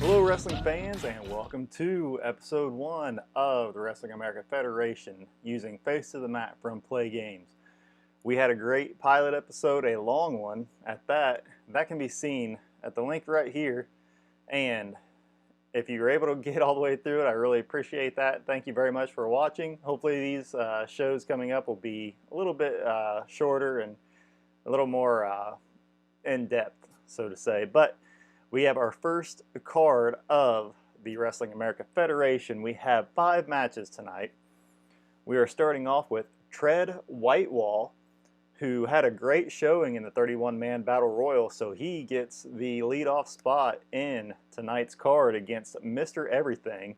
Hello wrestling fans, and welcome to episode 1 of the Wrestling America Federation using Face to the Mat from Plaay Games. We had a great pilot episode, a long one at that. That can be seen at the link right here, and if you were able to get all the way through it, I really appreciate that. Thank you very much for watching. Hopefully these shows coming up will be a little bit shorter and a little more in-depth, so to say. But we have our first card of the Wrestling America Federation. We have 5 matches tonight. We are starting off with Tread Whitewall, who had a great showing in the 31-man Battle Royal, so he gets the lead-off spot in tonight's card against Mr. Everything.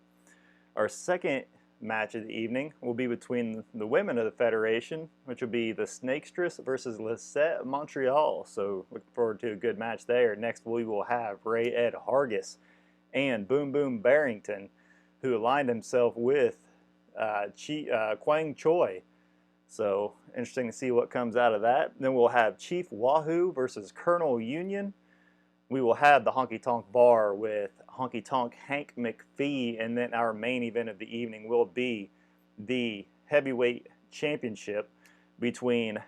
Our second match of the evening will be between the women of the Federation, which will be the Snakestress versus Lisette Montreal. So looking forward to a good match there. Next we will have Ray Ed Hargis and Boom Boom Barrington, who aligned himself with Quang Choi. So interesting to see what comes out of that. Then we'll have Chief Wahoo versus Colonel Union. We will have the Honky Tonk Bar with Honky Tonk Hank McPhee, and then our main event of the evening will be the Heavyweight Championship between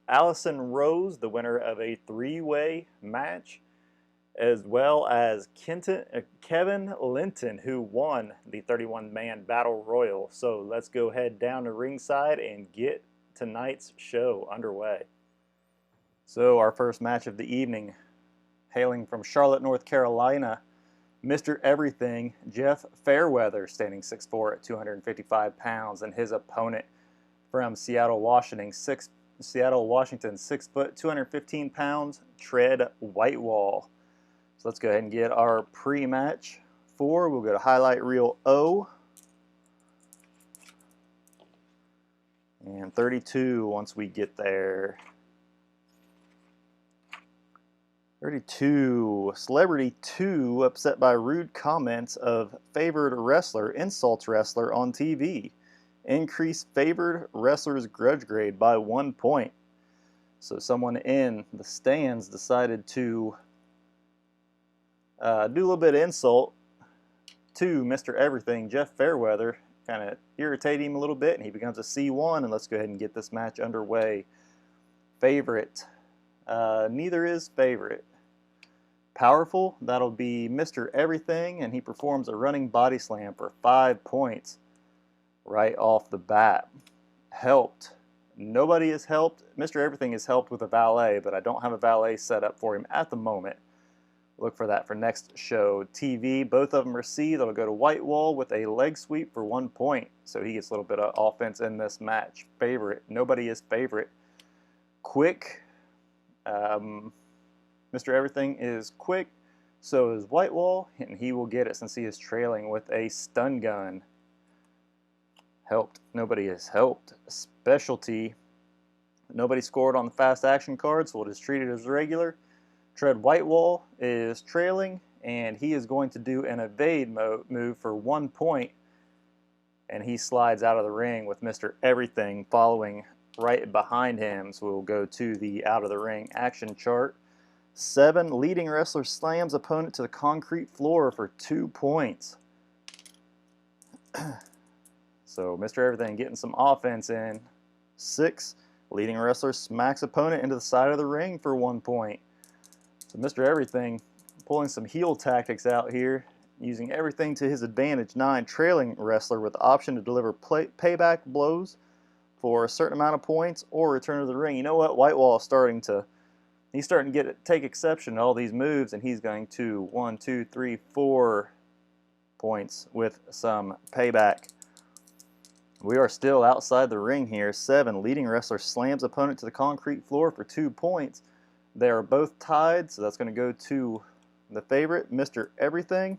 Allison Rose, the winner of a 3-way match, as well as Kevin Linton, who won the 31-man Battle Royal. So let's go head down to ringside and get tonight's show underway. So our first match of the evening, hailing from Charlotte, North Carolina, Mr. Everything, Jeff Fairweather, standing 6'4" at 255 pounds, and his opponent from Seattle, Washington, 6 foot, 215 pounds, Tread Whitewall. So let's go ahead and get our pre-match 4. We'll go to highlight reel O. And 32 once we get there. 32, Celebrity 2 upset by rude comments of favored wrestler insults wrestler on TV. Increase favored wrestler's grudge grade by 1 point. So someone in the stands decided to do a little bit of insult to Mr. Everything, Jeff Fairweather, kind of irritate him a little bit, and he becomes a C1, and let's go ahead and get this match underway. Favorite. Neither is favorite. Powerful, that'll be Mr. Everything, and he performs a running body slam for 5 points right off the bat. Helped. Nobody is helped. Mr. Everything is helped with a valet, but I don't have a valet set up for him at the moment. Look for that for next show. TV, both of them are C. That'll go to Whitewall with a leg sweep for 1 point, so he gets a little bit of offense in this match. Favorite. Nobody is favorite. Quick. Mr. Everything is quick, so is Whitewall, and he will get it since he is trailing with a stun gun. Helped. Nobody is helped. Specialty. Nobody scored on the fast action card, so we'll just treat it as regular. Tread Whitewall is trailing, and he is going to do an evade move for 1 point, and he slides out of the ring with Mr. Everything following right behind him. So we'll go to the out of the ring action chart. 7, leading wrestler slams opponent to the concrete floor for 2 points. So Mr. Everything getting some offense in. 6, leading wrestler smacks opponent into the side of the ring for 1 point. So Mr. Everything pulling some heel tactics out here, using everything to his advantage. 9, trailing wrestler with the option to deliver payback blows for a certain amount of points or return to the ring. You know what? Whitewall is starting to take exception to all these moves, and he's going to 1, 2, 3, 4 points with some payback. We are still outside the ring here. 7, leading wrestler slams opponent to the concrete floor for 2 points. They are both tied, so that's going to go to the favorite, Mr. Everything.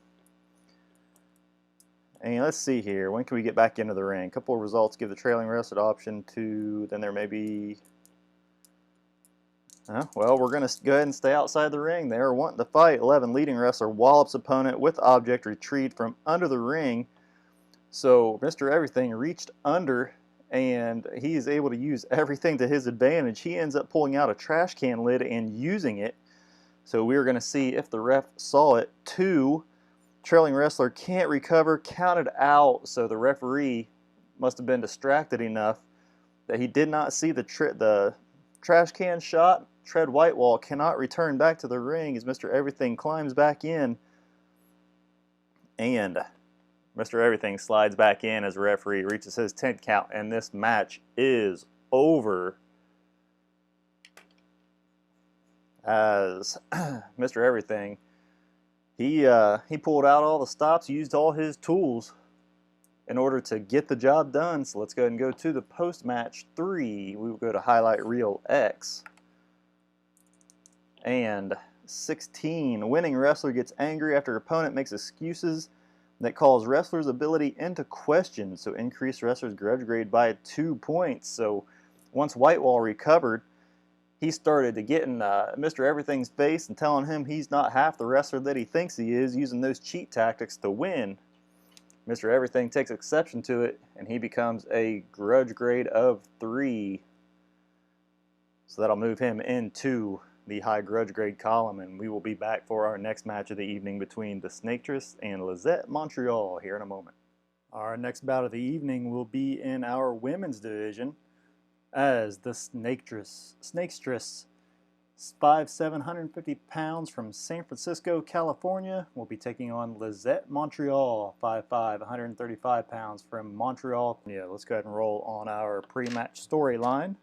And let's see here. When can we get back into the ring? A couple of results give the trailing wrestler option to, then there may be... well, we're going to go ahead and stay outside the ring. They are wanting to fight. 11, leading wrestler wallops opponent with object retrieved from under the ring. So Mr. Everything reached under, and he is able to use everything to his advantage. He ends up pulling out a trash can lid and using it. So we're going to see if the ref saw it. 2, trailing wrestler can't recover, counted out, so the referee must have been distracted enough that he did not see the trash can shot. Tread Whitewall cannot return back to the ring as Mr. Everything climbs back in, and Mr. Everything slides back in as the referee reaches his 10 count, and this match is over as Mr. Everything, he pulled out all the stops, used all his tools in order to get the job done. So let's go ahead and go to the post-match 3. We will go to highlight reel X. And 16, winning wrestler gets angry after opponent makes excuses that calls wrestler's ability into question. So increase wrestler's grudge grade by 2 points. So once Whitewall recovered, he started to get in Mr. Everything's face and telling him he's not half the wrestler that he thinks he is, using those cheat tactics to win. Mr. Everything takes exception to it, and he becomes a grudge grade of 3. So that'll move him into the high grudge grade column, and we will be back for our next match of the evening between the Snaketress and Lizette Montreal here in a moment. Our next bout of the evening will be in our women's division, as the Snaketress 5'7", 150 pounds from San Francisco, California, will be taking on Lizette Montreal, 5'5", 135 pounds from Montreal. Yeah, let's go ahead and roll on our pre-match storyline.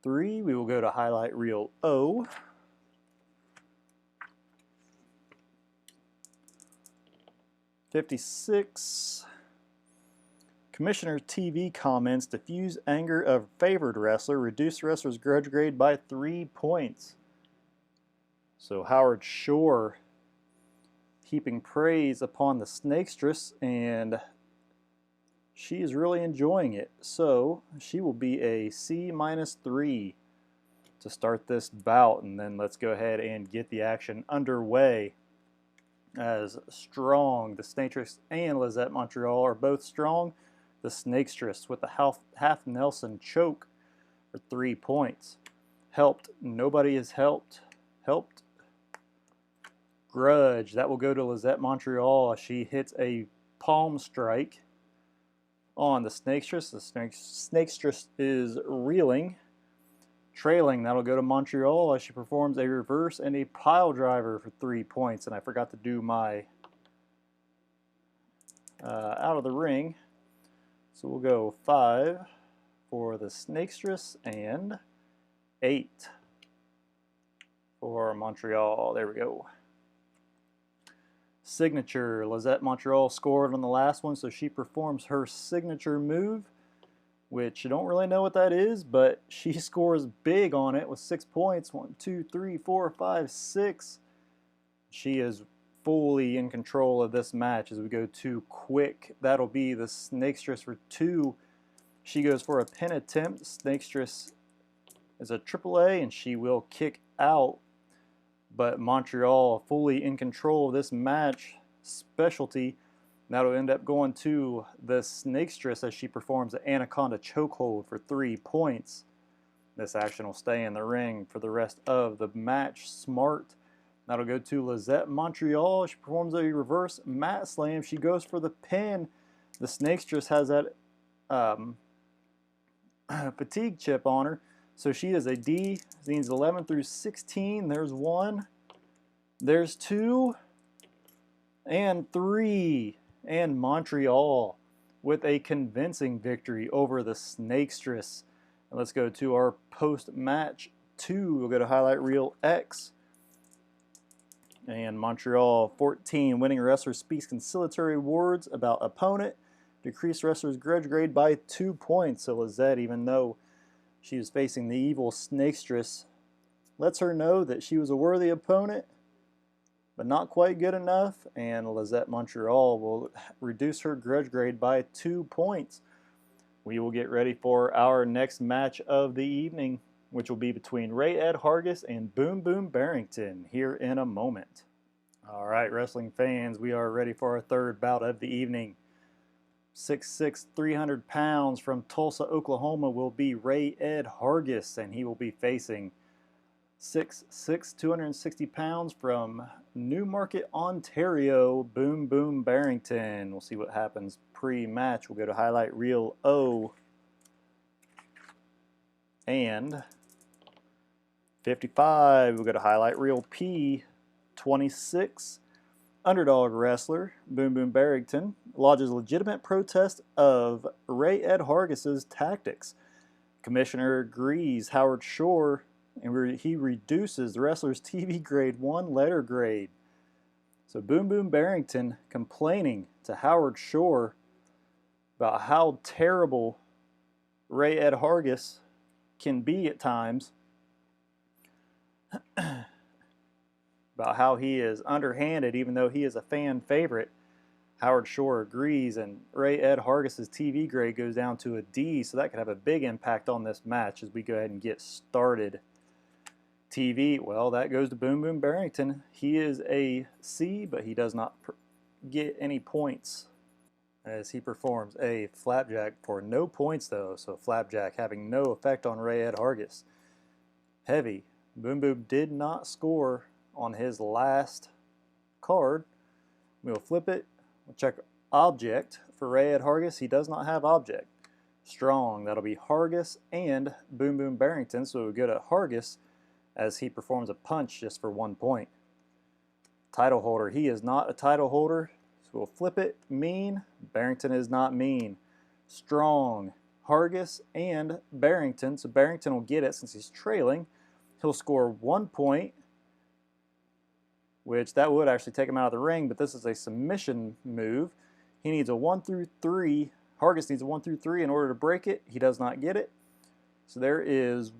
3, we will go to highlight reel O. '56. Commissioner TV comments, diffuse anger of favored wrestler, reduce wrestler's grudge grade by 3 points. So Howard Shore heaping praise upon the Snakestress, and she is really enjoying it. So she will be a C-3 to start this bout, and then let's go ahead and get the action underway. As strong, the Snakestress and Lizette Montreal are both strong. The Snakestress with the half Nelson choke for 3 points. Helped. Nobody is helped. Helped. Grudge. That will go to Lizette Montreal. She hits a palm strike on the Snakestress. The Snakestress is reeling. Trailing. That'll go to Montreal as she performs a reverse and a pile driver for 3 points. And I forgot to do my out of the ring. So we'll go 5 for the Snakestress and 8 for Montreal. There we go. Signature. Lizette Montreal scored on the last one, so she performs her signature move, which you don't really know what that is, but she scores big on it with 6 points. 1, 2, 3, 4, 5, 6. She is fully in control of this match as we go to quick. That'll be the Snakestress for 2. She goes for a pin attempt. Snakestress is a AAA and she will kick out, but Montreal fully in control of this match. Specialty. That'll end up going to the Snakestress as she performs an Anaconda chokehold for 3 points. This action will stay in the ring for the rest of the match. Smart. That'll go to Lizette Montreal. She performs a reverse mat slam. She goes for the pin. The Snakestress has that fatigue chip on her. So she is a D. Means 11 through 16. There's 1. There's 2. And 3. And Montreal with a convincing victory over the Snakestress. And let's go to our post-match 2. We'll go to highlight reel X. And Montreal 14, winning wrestler speaks conciliatory words about opponent. Decrease wrestler's grudge grade by 2 points. So Lizette, even though she was facing the evil Snakestress, lets her know that she was a worthy opponent, but not quite good enough. And Lizette Montreal will reduce her grudge grade by 2 points. We will get ready for our next match of the evening, which will be between Ray Ed Hargis and Boom Boom Barrington here in a moment. All right, wrestling fans, we are ready for our third bout of the evening. 6'6", 300 pounds from Tulsa, Oklahoma will be Ray Ed Hargis, and he will be facing 6'6", 260 pounds from Newmarket, Ontario, Boom Boom Barrington. We'll see what happens pre-match. We'll go to highlight reel O. And 55, we'll go to highlight reel P. 26, underdog wrestler, Boom Boom Barrington, lodges legitimate protest of Ray Ed Hargis' tactics. Commissioner agrees, Howard Shore, and he reduces the wrestler's TV grade 1 letter grade. So Boom Boom Barrington complaining to Howard Shore about how terrible Ray Ed Hargis can be at times, about how he is underhanded even though he is a fan favorite. Howard Shore agrees, and Ray Ed Hargis' TV grade goes down to a D, so that could have a big impact on this match as we go ahead and get started. TV, well, that goes to Boom Boom Barrington. He is a C, but he does not get any points as he performs a flapjack for no points though, so flapjack having no effect on Ray Ed Hargis. Heavy, Boom Boom did not score on his last card. We'll flip it. We'll check object for Ray Ed Hargis. He does not have object. Strong, that'll be Hargis and Boom Boom Barrington, so we'll go to Hargis as he performs a punch just for 1 point. Title holder, he is not a title holder, so we'll flip it. Mean, Barrington is not mean. Strong, Hargis and Barrington, so Barrington will get it since he's trailing. He'll score 1 point, which that would actually take him out of the ring, but this is a submission move. He needs a 1 through 3. Hargis needs a 1 through 3 in order to break it. He does not get it. So there is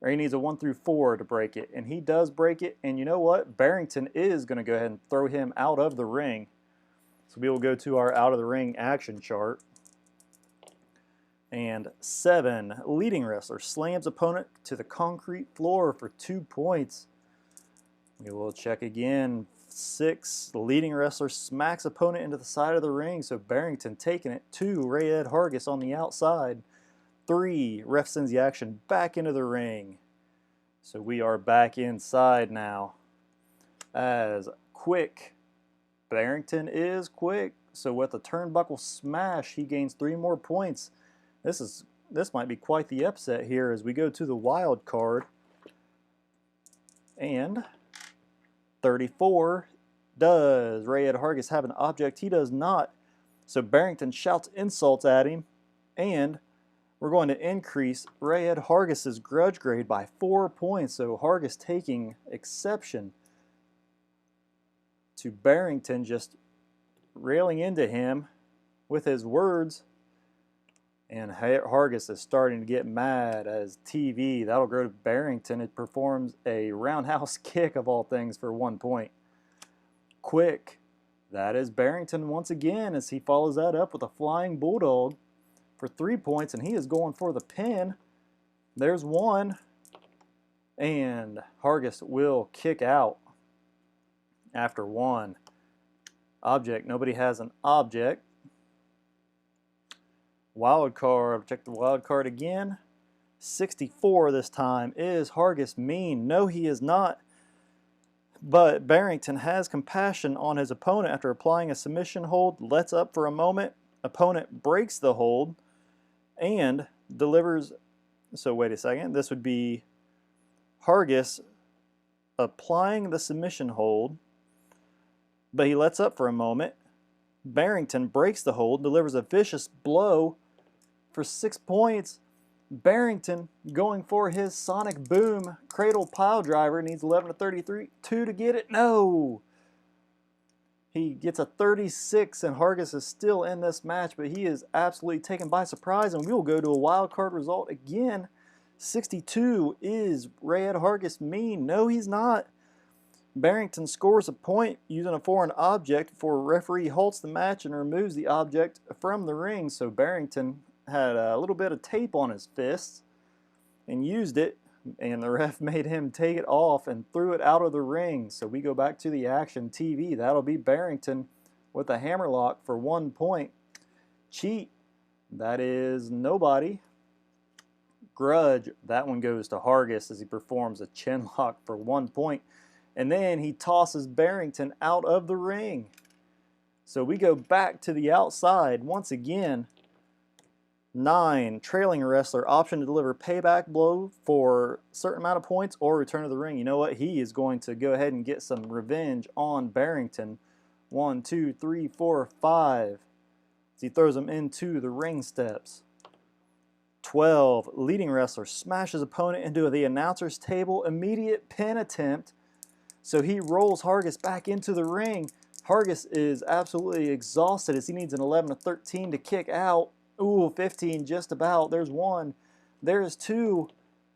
he needs a 1 through 4 to break it, and he does break it. And you know what? Barrington is going to go ahead and throw him out of the ring. So we will go to our out of the ring action chart. And 7, leading wrestler slams opponent to the concrete floor for 2 points. We will check again. 6, the leading wrestler smacks opponent into the side of the ring, so Barrington taking it. 2, Ray Ed Hargis on the outside. 3, ref sends the action back into the ring. So we are back inside now. As quick, Barrington is quick. So with a turnbuckle smash, he gains 3 more points. This might be quite the upset here as we go to the wild card. And 34, does Ray Ed Hargis have an object? He does not. So Barrington shouts insults at him, and we're going to increase Ray Ed Hargis' grudge grade by 4 points. So Hargis taking exception to Barrington just railing into him with his words. And Hargis is starting to get mad as TV. That'll go to Barrington. It performs a roundhouse kick of all things for 1 point. Quick. That is Barrington once again as he follows that up with a flying bulldog for 3 points, and he is going for the pin. There's 1. And Hargis will kick out after 1. Object. Nobody has an object. Wild card, check the wild card again. 64 this time. Is Hargis mean? No, he is not. But Barrington has compassion on his opponent after applying a submission hold. Lets up for a moment. Opponent breaks the hold and delivers. So wait a second. This would be Hargis applying the submission hold, but he lets up for a moment. Barrington breaks the hold, delivers a vicious blow for 6 points. Barrington going for his sonic boom cradle pile driver, needs 11 to 33, 2 to get it. No! He gets a 36, and Hargis is still in this match, but he is absolutely taken by surprise, and we will go to a wild card result again. 62, is Ray Ed Hargis mean? No, he's not. Barrington scores a point using a foreign object before a referee halts the match and removes the object from the ring. So Barrington had a little bit of tape on his fists and used it, and the ref made him take it off and threw it out of the ring. So we go back to the action. TV, that'll be Barrington with a hammerlock for 1 point. Cheat, that is nobody. grudge. That one goes to Hargis as he performs a chin lock for 1 point. And then he tosses Barrington out of the ring. So we go back to the outside once again. 9, trailing a wrestler, option to deliver payback blow for a certain amount of points or return to the ring. You know what? He is going to go ahead and get some revenge on Barrington. 1, 2, 3, 4, 5. As he throws him into the ring steps. 12, leading wrestler smashes opponent into the announcer's table. Immediate pin attempt. So he rolls Hargis back into the ring. Hargis is absolutely exhausted as he needs an 11 to 13 to kick out. Ooh, 15 just about. There's 1. There's 2.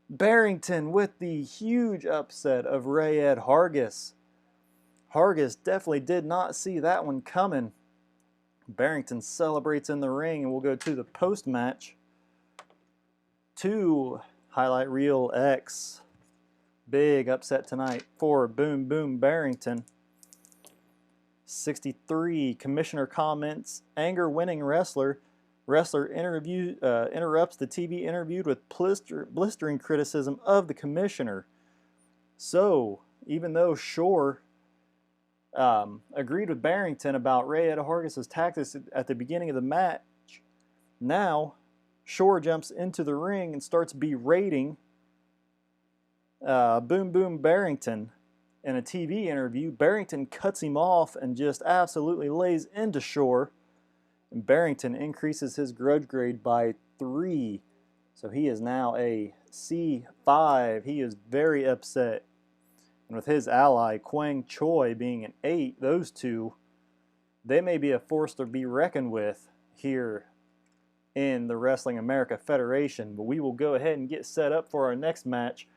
Barrington with the huge upset of Ray-Ed Hargis. Hargis definitely did not see that one coming. Barrington celebrates in the ring, and we'll go to the post-match. 2, highlight reel X. Big upset tonight for Boom Boom Barrington. 63, commissioner comments, anger winning wrestler. Wrestler interrupts the TV interview with blistering criticism of the commissioner. So, even though Shore agreed with Barrington about Ray-Ed Hargis' tactics at the beginning of the match, now Shore jumps into the ring and starts berating Boom Boom Barrington in a TV interview. Barrington cuts him off and just absolutely lays into Shore. And Barrington increases his grudge grade by 3. So he is now a C5. He is very upset. And with his ally, Quang Choi, being an 8, those two, they may be a force to be reckoned with here in the Wrestling America Federation. But we will go ahead and get set up for our next match,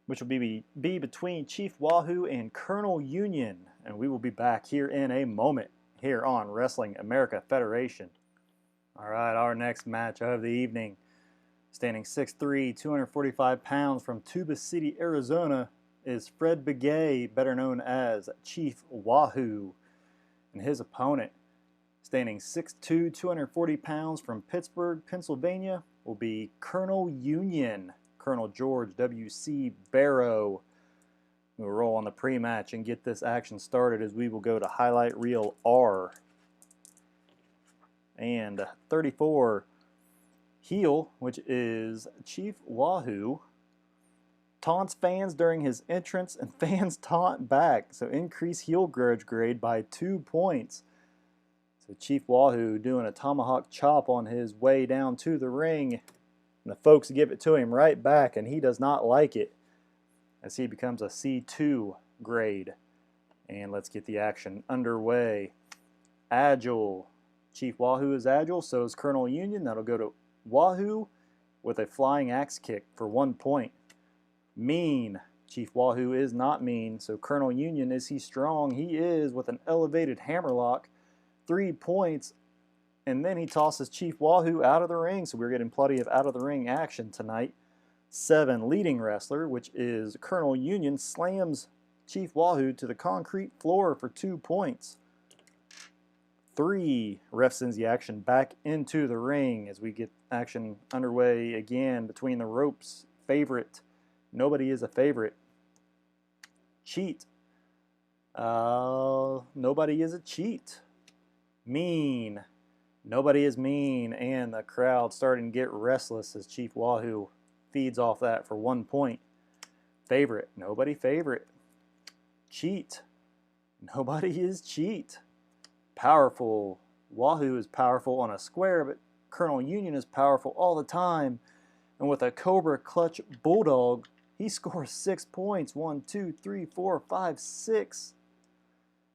which will be between Chief Wahoo and Colonel Union. And we will be back here in a moment here on Wrestling America Federation. All right, our next match of the evening. Standing 6'3", 245 pounds from Tuba City, Arizona, is Fred Begay, better known as Chief Wahoo. And his opponent, standing 6'2", 240 pounds from Pittsburgh, Pennsylvania, will be Colonel Union, Colonel George W.C. Barrow. We'll roll on the pre-match and get this action started as we will go to highlight reel R. And 34, heel, which is Chief Wahoo, taunts fans during his entrance and fans taunt back. So increase heel grudge grade by 2 points. So Chief Wahoo doing a tomahawk chop on his way down to the ring. And the folks give it to him right back, and he does not like it, as he becomes a C2 grade. And let's get the action underway. Agile. Chief Wahoo is agile, so is Colonel Union. That'll go to Wahoo with a flying axe kick for 1 point. Mean. Chief Wahoo is not mean, so Colonel Union, is he strong? He is, with an elevated hammerlock. 3 points. And then he tosses Chief Wahoo out of the ring, so we're getting plenty of out-of-the-ring action tonight. 7, leading wrestler, which is Colonel Union, slams Chief Wahoo to the concrete floor for 2 points. 3, ref sends the action back into the ring as we get action underway again between the ropes. Favorite. Nobody is a favorite. Cheat. Nobody is a cheat. Mean. Nobody is mean. And the crowd starting to get restless as Chief Wahoo feeds off that for 1 point. Favorite. Nobody favorite. Cheat. Nobody is cheat. Powerful. Wahoo is powerful on a square, but Colonel Union is powerful all the time. And with a Cobra Clutch Bulldog, he scores 6 points. 1, 2, 3, 4, 5, 6.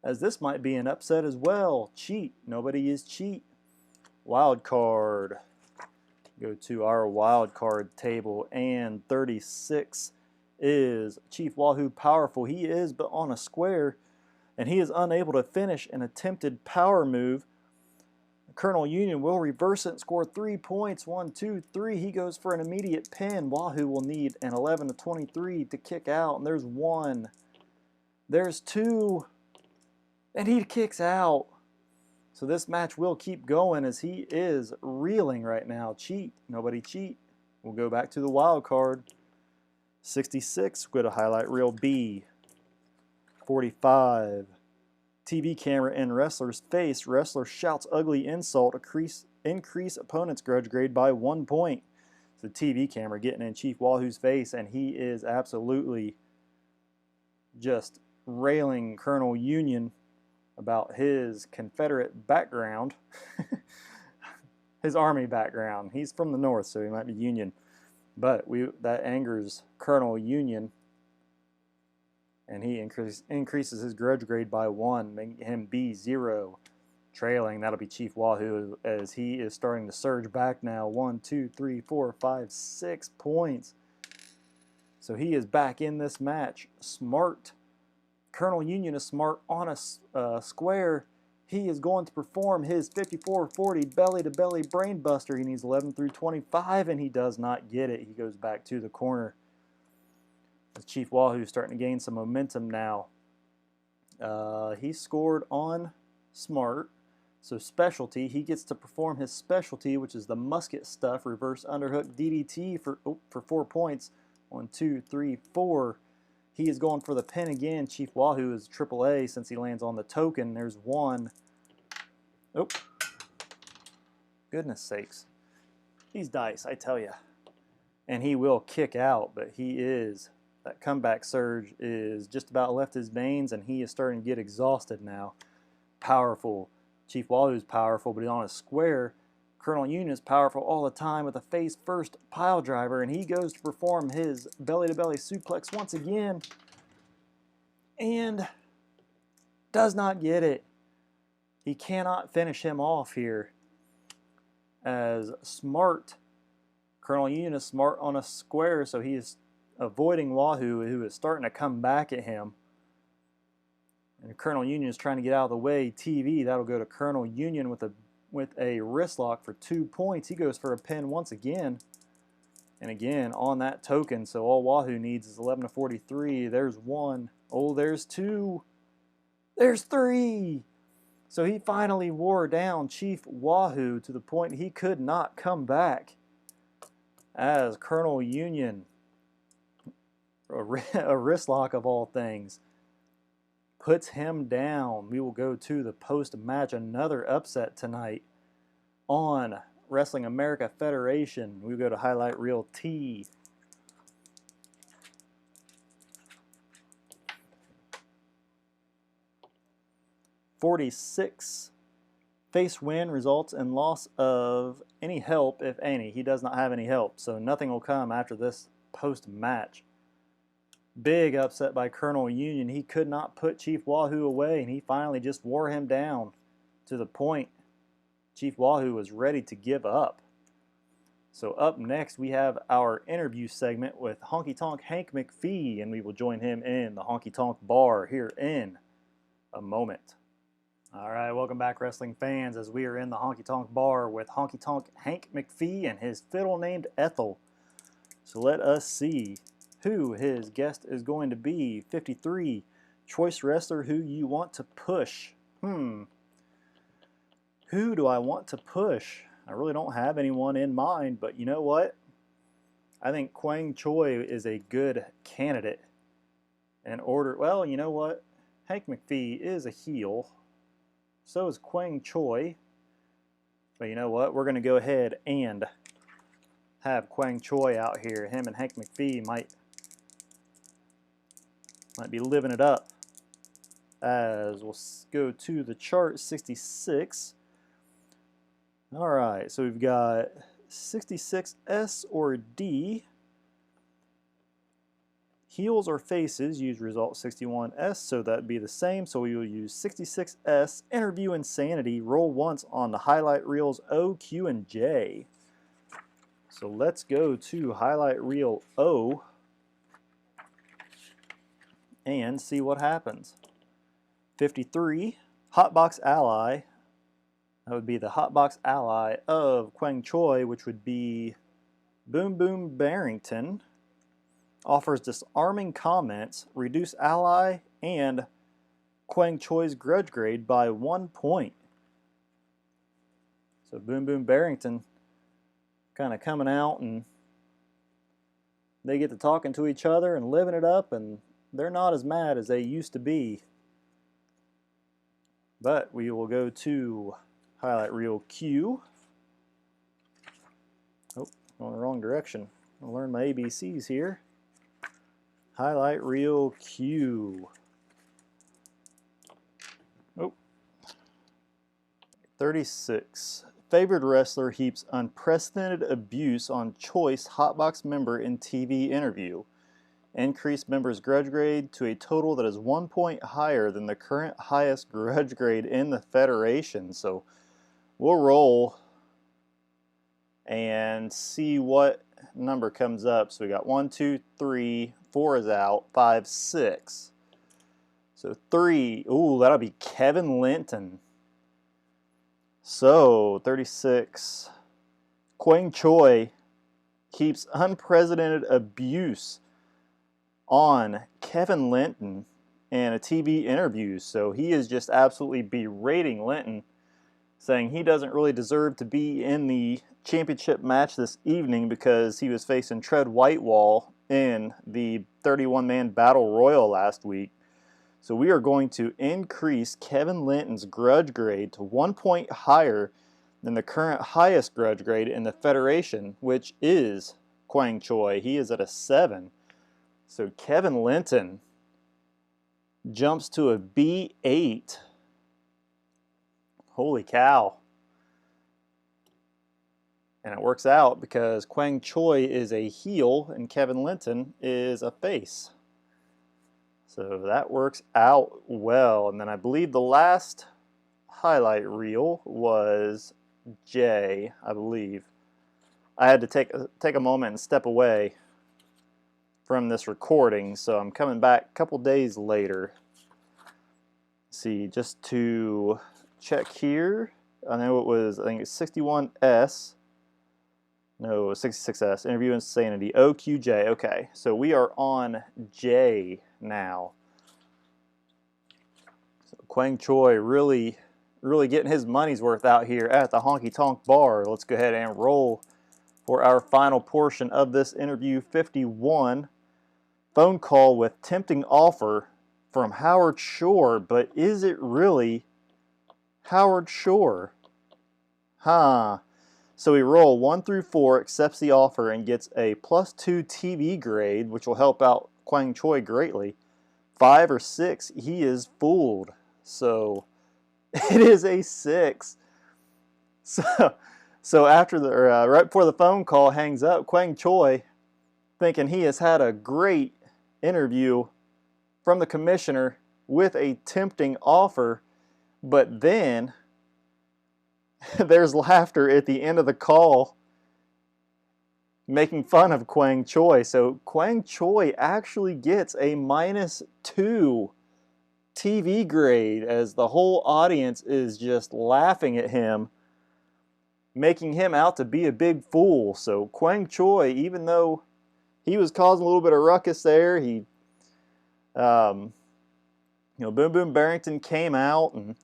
As this might be an upset as well. Cheat. Nobody is cheat. Wild card. Go to our wild card table, and 36 is Chief Wahoo powerful. He is, but on a square, and he is unable to finish an attempted power move. Colonel Union will reverse it and score 3 points. 1, 2, 3. He goes for an immediate pin. Wahoo will need an 11 to 23 to kick out, and there's 1. There's 2, and he kicks out. So this match will keep going as he is reeling right now. Cheat. Nobody cheat. We'll go back to the wild card. 66, go to highlight reel B. 45, TV camera in wrestler's face. Wrestler shouts ugly insult, increase opponent's grudge grade by 1 point. So TV camera getting in Chief Wahoo's face, and he is absolutely just railing Colonel Union about his Confederate background, his Army background. He's from the North, so he might be Union. But that angers Colonel Union, and he increases his grudge grade by 1, making him B0. Trailing, that'll be Chief Wahoo, as he is starting to surge back now. 1, 2, 3, 4, 5, 6 points. So he is back in this match. Smart. Colonel Union is smart on a square. He is going to perform his 54-40 belly-to-belly brain buster. He needs 11 through 25, and he does not get it. He goes back to the corner. Chief Wahoo is starting to gain some momentum now. He scored on smart. So specialty, he gets to perform his specialty, which is the musket stuff, reverse underhook DDT for 4 points. 1, 2, 3, 4. He is going for the pin again. Chief Wahoo is AAA since he lands on the token. There's 1. Oh, goodness sakes. These dice, I tell you. And he will kick out, but that comeback surge is just about left his veins, and he is starting to get exhausted now. Powerful. Chief Wahoo is powerful, but he's on a square. Colonel Union is powerful all the time with a face first pile driver, and he goes to perform his belly-to-belly suplex once again and does not get it. He cannot finish him off here. As smart, Colonel Union is smart on a square, so he is avoiding Wahoo, who is starting to come back at him. And Colonel Union is trying to get out of the way. TV, that'll go to Colonel Union with a wrist lock for 2 points. He goes for a pin once again. And again, on that token, so all Wahoo needs is 11 to 43. There's 1. Oh, there's 2. There's 3. So he finally wore down Chief Wahoo to the point he could not come back. As Colonel Union, a wrist lock of all things, puts him down. We will go to the post-match, another upset tonight on Wrestling America Federation. We go to highlight reel T. (46) Face win results in loss of any help, if any. He does not have any help, so nothing will come after this post-match. Big upset by Colonel Union. He could not put Chief Wahoo away, and he finally just wore him down to the point Chief Wahoo was ready to give up. So up next, we have our interview segment with Honky Tonk Hank McPhee, and we will join him in the Honky Tonk Bar here in a moment. All right, welcome back, wrestling fans, as we are in the Honky Tonk Bar with Honky Tonk Hank McPhee and his fiddle named Ethel. So let us see who his guest is going to be. 53, choice wrestler who you want to push. Who do I want to push? I really don't have anyone in mind, but you know what? I think Quang Choi is a good candidate. Well, you know what? Hank McPhee is a heel. So is Quang Choi. But you know what? We're going to go ahead and have Quang Choi out here. Him and Hank McPhee might be living it up. As we'll go to the chart, 66. All right, so we've got 66 S or D. Heels or faces use result 61S, so that'd be the same. So we will use 66S. Interview Insanity. Roll once on the highlight reels O, Q, and J. So let's go to highlight reel O and see what happens. 53, Hotbox Ally. That would be the Hotbox Ally of Quang Choi, which would be Boom Boom Barrington. Offers disarming comments, reduce ally, and Quang Choi's grudge grade by 1 point. So Boom Boom Barrington kind of coming out and they get to talking to each other and living it up, and they're not as mad as they used to be. But we will go to highlight reel Q. Oh, going the wrong direction. I'll learn my ABCs here. Highlight reel Q. Oh. 36. Favored wrestler heaps unprecedented abuse on choice Hotbox member in TV interview. Increased member's grudge grade to a total that is 1 point higher than the current highest grudge grade in the Federation. So we'll roll and see what number comes up. So we got 1, 2, 3, 4 is out, 5, 6. So 3, ooh, that'll be Kevin Linton. So 36, Quang Choi keeps unprecedented abuse on Kevin Linton in a TV interview. So he is just absolutely berating Linton, saying he doesn't really deserve to be in the championship match this evening because he was facing Tread Whitewall in the 31-man Battle Royal last week. So we are going to increase Kevin Linton's grudge grade to 1 point higher than the current highest grudge grade in the Federation, which is Quang Choi. He is at a 7. So Kevin Linton jumps to a B8. Holy cow. And it works out because Quang Choi is a heel and Kevin Linton is a face. So that works out well. And then I believe the last highlight reel was J, I believe. I had to take a moment and step away from this recording, so I'm coming back a couple days later. Let's see, just to check here. I know it was, I think it's 61S. No, 66S. Interview Insanity. OQJ. Okay, so we are on J now. So Quang Choi really getting his money's worth out here at the Honky Tonk Bar. Let's go ahead and roll for our final portion of this interview. 51. Phone call with tempting offer from Howard Shore, but is it really Howard Shore? Huh. So we roll 1 through 4, accepts the offer, and gets a +2 TV grade, which will help out Quang Choi greatly. 5 or 6, he is fooled. So it is a 6. So after the right before the phone call hangs up, Quang Choi, thinking he has had a great interview from the commissioner with a tempting offer, but then there's laughter at the end of the call making fun of Quang Choi. So Quang Choi actually gets a -2 TV grade as the whole audience is just laughing at him, making him out to be a big fool. So Quang Choi, even though he was causing a little bit of ruckus there, he, Boom Boom Barrington came out and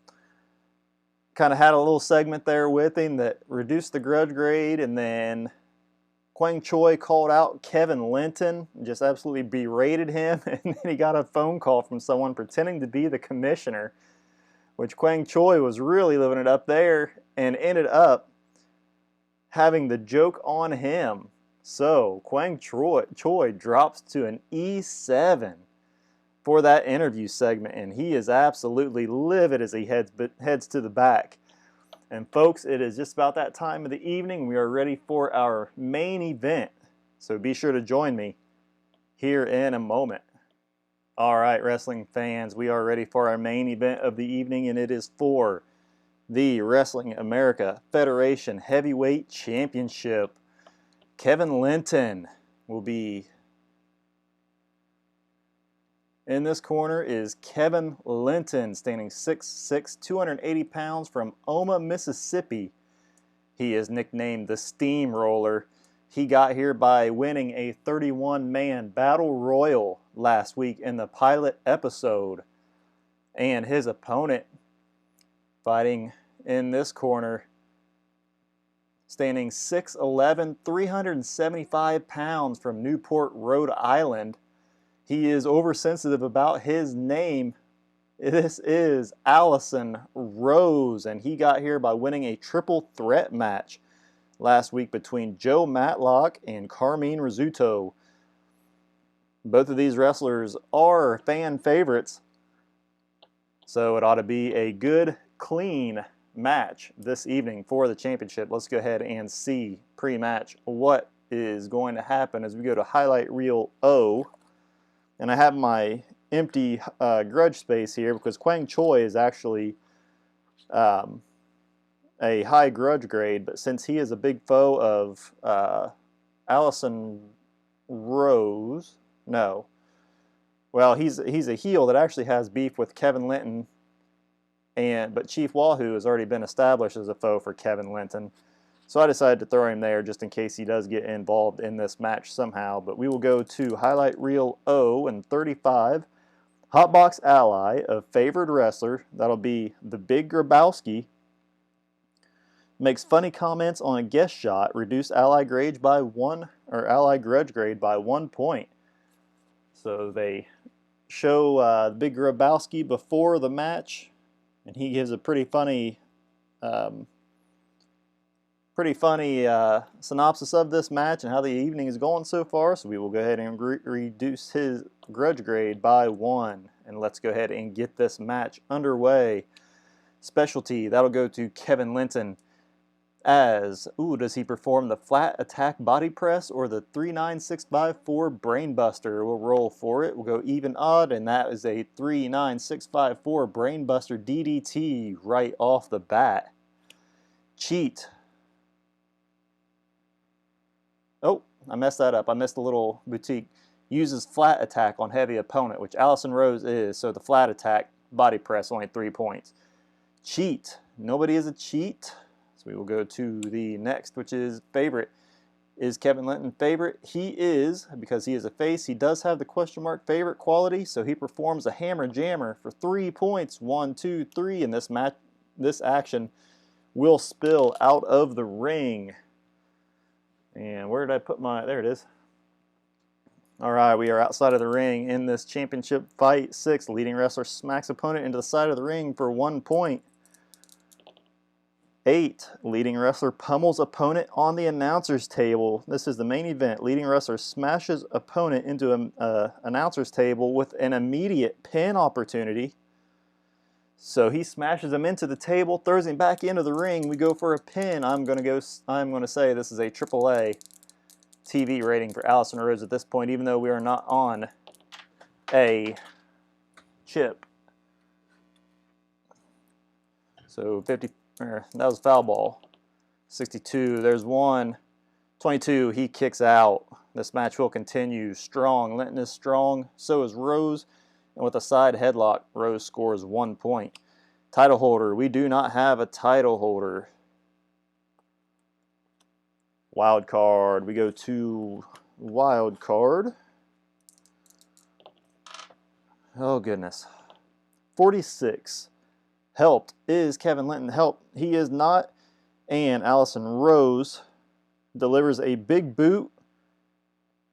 kind of had a little segment there with him that reduced the grudge grade, and then Quang Choi called out Kevin Linton and just absolutely berated him, and then he got a phone call from someone pretending to be the commissioner, which Quang Choi was really living it up there and ended up having the joke on him. So Quang Choi drops to an E7 for that interview segment, and he is absolutely livid as he heads to the back. And folks, it is just about that time of the evening. We are ready for our main event, so be sure to join me here in a moment. All right, wrestling fans, we are ready for our main event of the evening, and it is for the Wrestling America Federation Heavyweight Championship. Kevin Linton will be in this corner. Is Kevin Linton, standing 6'6", 280 pounds, from Oma, Mississippi. He is nicknamed the Steamroller. He got here by winning a 31-man Battle Royal last week in the pilot episode. And his opponent fighting in this corner, standing 6'11", 375 pounds from Newport, Rhode Island. He is oversensitive about his name. This is Allison Rose, and he got here by winning a triple threat match last week between Joe Matlock and Carmine Rizzuto. Both of these wrestlers are fan favorites, so it ought to be a good, clean match this evening for the championship. Let's go ahead and see pre-match what is going to happen as we go to highlight reel O. And I have my empty grudge space here because Quang Choi is actually a high grudge grade, but since he is a big foe of Allison Rose, no. Well, he's a heel that actually has beef with Kevin Linton, but Chief Wahoo has already been established as a foe for Kevin Linton. So I decided to throw him there just in case he does get involved in this match somehow. But we will go to highlight reel O and 35. Hotbox ally of favored wrestler, that'll be the Big Grabowski, makes funny comments on a guest shot, reduce ally grade by ally grudge grade by 1 point. So they show the Big Grabowski before the match, and he gives a pretty funny synopsis of this match and how the evening is going so far. So we will go ahead and reduce his grudge grade by 1. And let's go ahead and get this match underway. Specialty, that'll go to Kevin Linton as, does he perform the flat attack body press or the 39654 brainbuster? We'll roll for it. We'll go even odd, and that is a 39654 brainbuster DDT right off the bat. Cheat. Oh, I messed that up. I missed a little boutique. Uses flat attack on heavy opponent, which Allison Rose is, so the flat attack body press only 3 points. Cheat. Nobody is a cheat. So we will go to the next, which is favorite. Is Kevin Linton favorite? He is, because he is a face. He does have the question mark favorite quality, so he performs a hammer jammer for 3 points. 1, 2, 3, and this action will spill out of the ring. And where did I put my, there it is. All right, we are outside of the ring in this championship fight 6. Leading wrestler smacks opponent into the side of the ring for 1 point. 8. Leading wrestler pummels opponent on the announcer's table. This is the main event. Leading wrestler smashes opponent into an announcer's table with an immediate pin opportunity. So he smashes him into the table, throws him back into the ring. We go for a pin. I'm going to say this is a AAA TV rating for Allison Rose at this point, even though we are not on a chip. So 50. That was foul ball. 62. There's 1. 22. He kicks out. This match will continue. Strong. Linton is strong. So is Rose. And with a side headlock, Rose scores 1 point. Title holder. We do not have a title holder. Wild card. We go to wild card. Oh, goodness. 46. Helped is Kevin Linton. Helped he is not. And Allison Rose delivers a big boot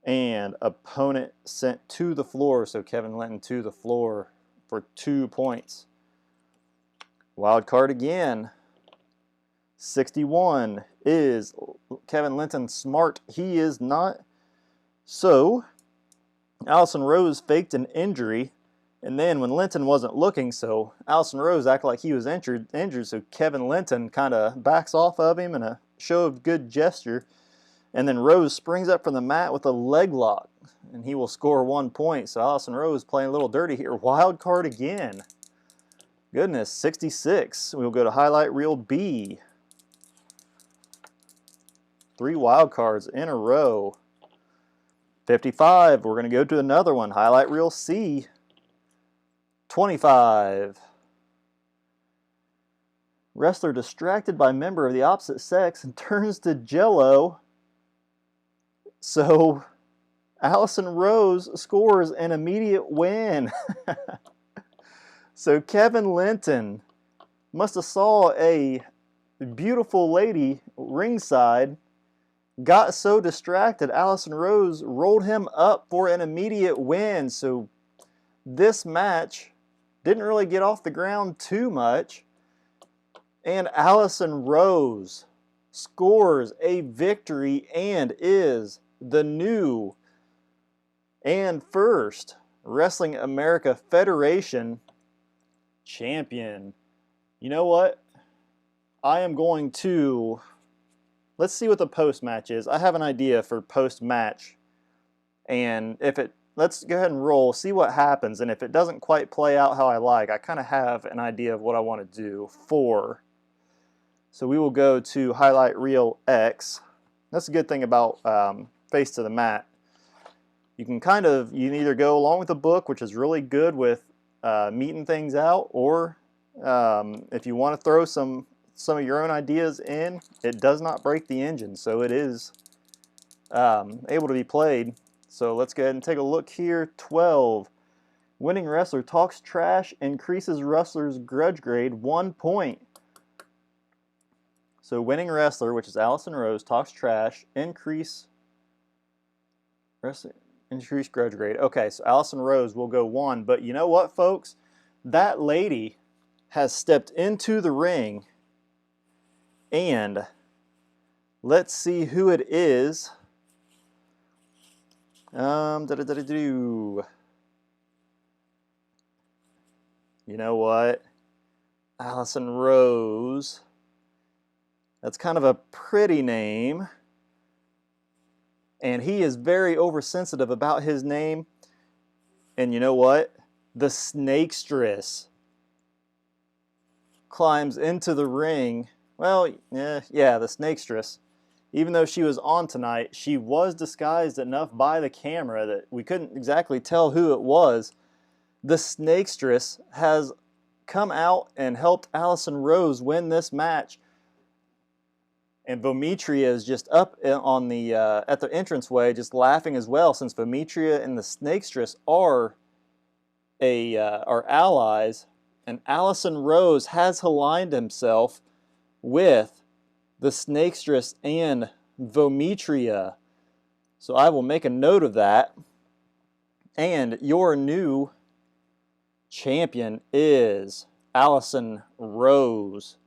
and opponent sent to the floor. So Kevin Linton to the floor for 2 points. Wild card again. 61 is Kevin Linton smart. He is not. So Allison Rose faked an injury. And then when Linton wasn't looking, so Allison Rose acted like he was injured, so Kevin Linton kind of backs off of him in a show of good gesture. And then Rose springs up from the mat with a leg lock, and he will score 1 point. So Allison Rose playing a little dirty here. Wild card again. Goodness, 66. We'll go to highlight reel B. 3 wild cards in a row. 55. We're going to go to another one. Highlight reel C. 25. Wrestler distracted by member of the opposite sex and turns to Jello. So Allison Rose scores an immediate win. So Kevin Linton must have saw a beautiful lady ringside got so distracted, Allison Rose rolled him up for an immediate win. So this match didn't really get off the ground too much. And Allison Rose scores a victory and is the new and first Wrestling America Federation champion. You know what? I am going to... Let's see what the post-match is. I have an idea for post-match. And if it... Let's go ahead and roll, see what happens. And if it doesn't quite play out how I like, I kind of have an idea of what I want to do for... So we will go to Highlight Reel X. That's a good thing about Face to the Mat. You can kind of... You can either go along with the book, which is really good with meeting things out, or if you want to throw some of your own ideas in, it does not break the engine, so it is able to be played. So let's go ahead and take a look here. 12. Winning wrestler talks trash, increases wrestler's grudge grade 1 point. So winning wrestler, which is Allison Rose, talks trash, increase grudge grade. Okay, so Allison Rose will go 1. But you know what, folks? That lady has stepped into the ring, and let's see who it is. You know what? Allison Rose. That's kind of a pretty name. And he is very oversensitive about his name. And you know what? The Snakestress climbs into the ring. Well, yeah, the Snakestress. Even though she was on tonight, she was disguised enough by the camera that we couldn't exactly tell who it was. The Snakestress has come out and helped Allison Rose win this match. And Vomitria is just up on the at the entranceway, just laughing as well, since Vomitria and the Snakestress are allies, and Allison Rose has aligned himself with the Snakestress and Vomitria. So I will make a note of that. And your new champion is Allison Rose.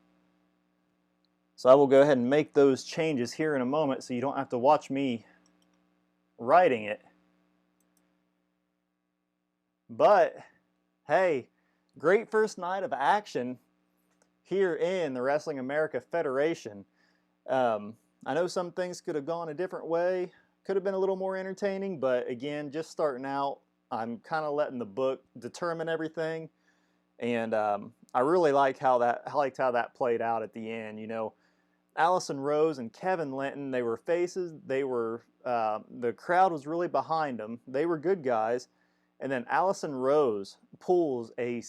So I will go ahead and make those changes here in a moment so you don't have to watch me writing it. But, hey, great first night of action here in the Wrestling America Federation. I know some things could have gone a different way, could have been a little more entertaining, but again, just starting out, I'm kind of letting the book determine everything. And I really liked how that played out at the end. You know, Allison Rose and Kevin Linton, they were faces. They were the crowd was really behind them. They were good guys. And then Allison Rose pulls a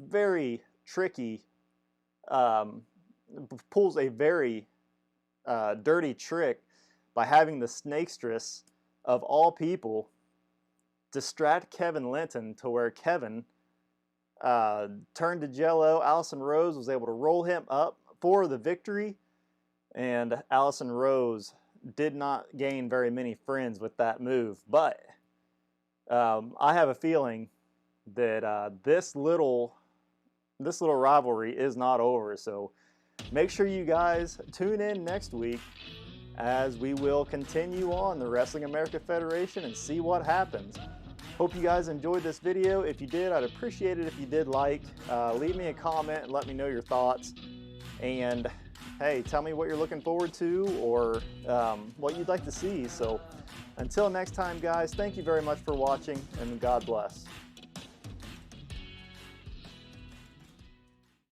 very tricky, dirty trick by having the Snakestress, of all people, distract Kevin Linton to where Kevin turned to jello. Allison Rose was able to roll him up for the victory, and Allison Rose did not gain very many friends with that move. But I have a feeling that this little rivalry is not over. So make sure you guys tune in next week as we will continue on the Wrestling America Federation and see what happens. Hope you guys enjoyed this video. If you did, I'd appreciate it if you did like. Leave me a comment and let me know your thoughts. And hey, tell me what you're looking forward to or what you'd like to see. So until next time, guys, thank you very much for watching, and God bless.